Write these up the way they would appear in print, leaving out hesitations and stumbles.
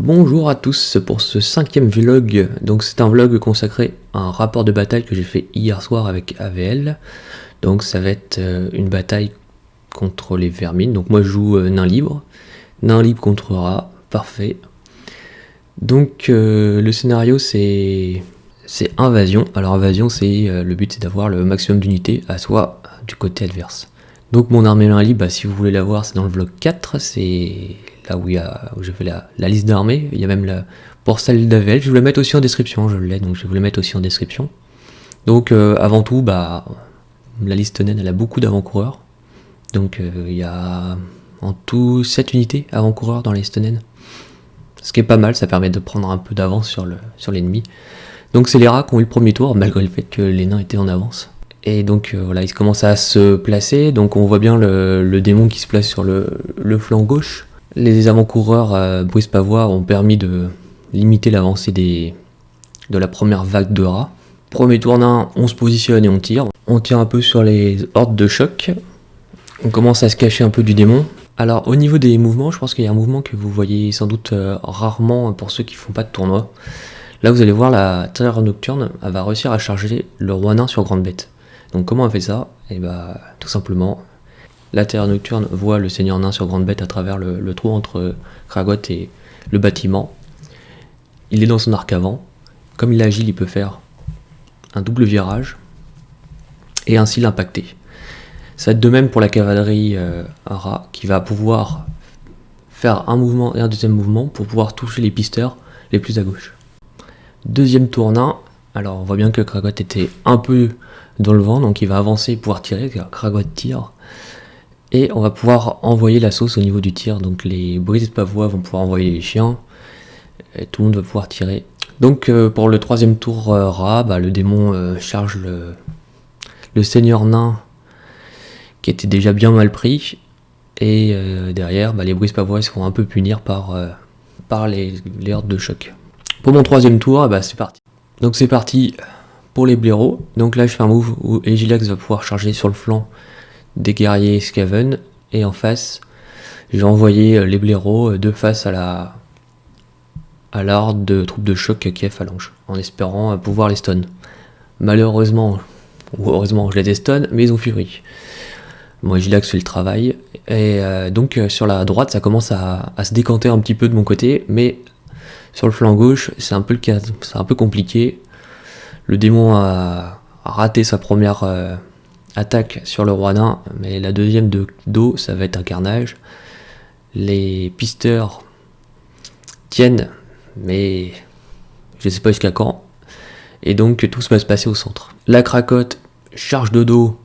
Bonjour à tous pour ce 5e vlog. Donc c'est un vlog consacré à un rapport de bataille que j'ai fait hier soir avec AVL. Donc ça va être une bataille contre les vermines. Donc moi je joue nain libre. Nain libre contre rat, parfait. Donc le scénario c'est invasion. Alors invasion c'est le but c'est d'avoir le maximum d'unités à soi du côté adverse. Donc mon armée nain libre, si vous voulez la voir, c'est dans le vlog 4, c'est là où je fais la liste d'armées. Il y a même pour celle d'AVL, je vais vous la mettre aussi en description, je l'ai, donc je vais vous la mettre aussi en description. Donc avant tout, la liste naine, elle a beaucoup d'avant-coureurs. Donc il y a en tout 7 unités avant-coureurs dans la liste naine. Ce qui est pas mal, ça permet de prendre un peu d'avance sur l'ennemi. Donc c'est les rats qui ont eu le premier tour, malgré le fait que les nains étaient en avance. Et donc voilà, ils commencent à se placer, donc on voit bien le démon qui se place sur le flanc gauche. Les avant-coureurs Bruce Pavois ont permis de limiter l'avancée de la première vague de rats. Premier tour nain, on se positionne et on tire. On tire un peu sur les hordes de choc. On commence à se cacher un peu du démon. Alors au niveau des mouvements, je pense qu'il y a un mouvement que vous voyez sans doute rarement pour ceux qui font pas de tournoi. Là vous allez voir la terreur nocturne, elle va réussir à charger le roi nain sur grande bête. Donc comment elle fait ça? Et tout simplement, la terreur nocturne voit le seigneur nain sur grande bête à travers le trou entre Kragot et le bâtiment. Il est dans son arc avant. Comme il est agile, il peut faire un double virage et ainsi l'impacter. Ça va être de même pour la cavalerie rat qui va pouvoir faire un mouvement et un deuxième mouvement pour pouvoir toucher les pisteurs les plus à gauche. Deuxième tour nain. Alors on voit bien que Kragot était un peu dans le vent, donc il va avancer et pouvoir tirer, Kragot tire, et on va pouvoir envoyer la sauce au niveau du tir, donc les brises pavois vont pouvoir envoyer les chiens, et tout le monde va pouvoir tirer. Donc pour le troisième tour rat, le démon charge le seigneur nain, qui était déjà bien mal pris, et derrière, les brises pavois se font un peu punir par les hordes de choc. Pour mon troisième tour, c'est parti. Donc c'est parti pour les blaireaux. Donc là je fais un move où Agilax va pouvoir charger sur le flanc des guerriers Skaven. Et en face, je vais envoyer les blaireaux de face à la horde de troupes de choc qui est phalange, en espérant pouvoir les stun. Malheureusement, ou heureusement, je les ai stun, mais ils ont furie. Bon, Agilax fait le travail. Et donc sur la droite, ça commence à se décanter un petit peu de mon côté, mais sur le flanc gauche, c'est un peu le cas, c'est un peu compliqué. Le démon a raté sa première attaque sur le roi nain, mais la deuxième de dos, ça va être un carnage. Les pisteurs tiennent, mais je sais pas jusqu'à quand. Et donc tout va se passer au centre. La cracotte charge de dos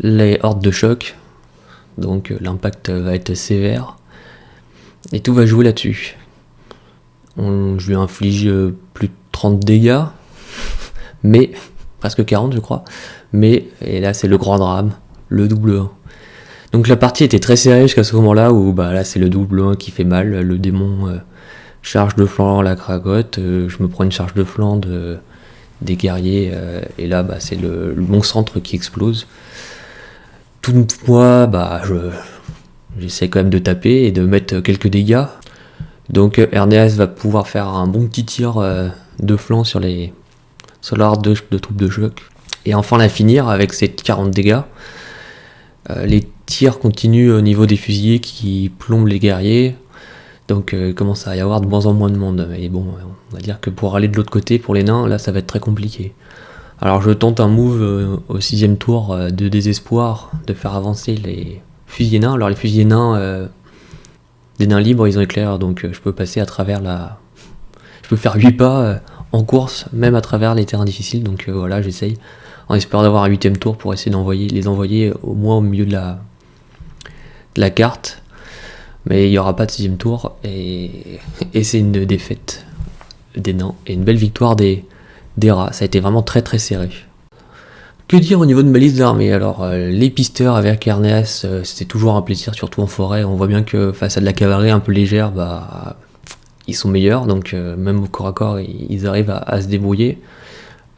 les hordes de choc, donc l'impact va être sévère. Et tout va jouer là-dessus. Je lui inflige plus de 30 dégâts, mais presque 40 je crois, et là c'est le grand drame, le double 1. Donc la partie était très serrée jusqu'à ce moment-là où là c'est le double 1 qui fait mal, le démon charge de flanc la cracotte, je me prends une charge de flanc des guerriers, et là c'est mon centre qui explose. Tout moi, j'essaie quand même de taper et de mettre quelques dégâts. Donc Erneas va pouvoir faire un bon petit tir de flanc sur la horde de troupes de choc. Et enfin la finir avec ses 40 dégâts. Les tirs continuent au niveau des fusiliers qui plombent les guerriers. Donc il commence à y avoir de moins en moins de monde. Mais bon, on va dire que pour aller de l'autre côté, pour les nains, là ça va être très compliqué. Alors je tente un move au 6ème tour de désespoir, de faire avancer les fusiliers nains. Alors les fusiliers nains... des nains libres, ils ont éclair, donc je peux passer à travers je peux faire 8 pas en course, même à travers les terrains difficiles, donc voilà, j'essaye, en espérant d'avoir un 8ème tour pour essayer les envoyer au moins au milieu de la carte, mais il n'y aura pas de 6ème tour, et c'est une défaite des nains, et une belle victoire des rats, ça a été vraiment très très serré. Que dire au niveau de ma liste d'armées? Alors les pisteurs avec Erneas, c'était toujours un plaisir, surtout en forêt. On voit bien que face à de la cavalerie un peu légère, ils sont meilleurs, donc même au corps à corps, ils arrivent à se débrouiller.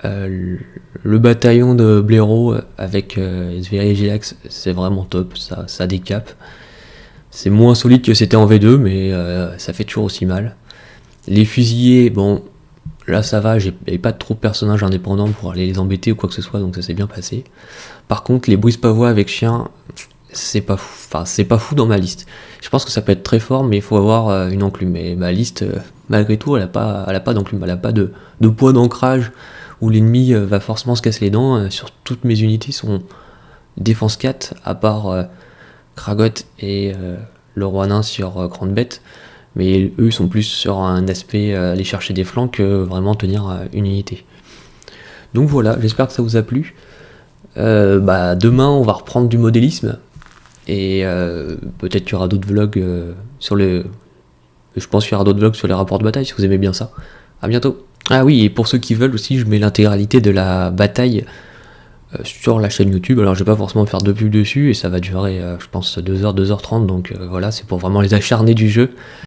Le bataillon de blaireaux avec Sveri et Gilax, c'est vraiment top, ça décape. C'est moins solide que c'était en V2, mais ça fait toujours aussi mal. Les fusillés, bon, là ça va, j'ai pas trop de personnages indépendants pour aller les embêter ou quoi que ce soit, donc ça s'est bien passé. Par contre, les brise pavois avec chien, c'est pas fou, enfin c'est pas fou dans ma liste. Je pense que ça peut être très fort, mais il faut avoir une enclume. Et ma liste, malgré tout, elle a pas d'enclume, elle a pas de point d'ancrage où l'ennemi va forcément se casser les dents. Sur toutes mes unités sont défense 4, à part Kragot et le roi nain sur Grande Bête. Mais eux sont plus sur un aspect aller chercher des flancs que vraiment tenir une unité. Donc voilà, j'espère que ça vous a plu. Demain on va reprendre du modélisme et peut-être qu'il y aura d'autres vlogs sur le. Je pense qu'il y aura d'autres vlogs sur les rapports de bataille si vous aimez bien ça. A bientôt. Ah oui, et pour ceux qui veulent aussi, je mets l'intégralité de la bataille sur la chaîne YouTube. Alors je vais pas forcément faire de pub dessus et ça va durer je pense 2h, 2h30, donc voilà, c'est pour vraiment les acharnés du jeu.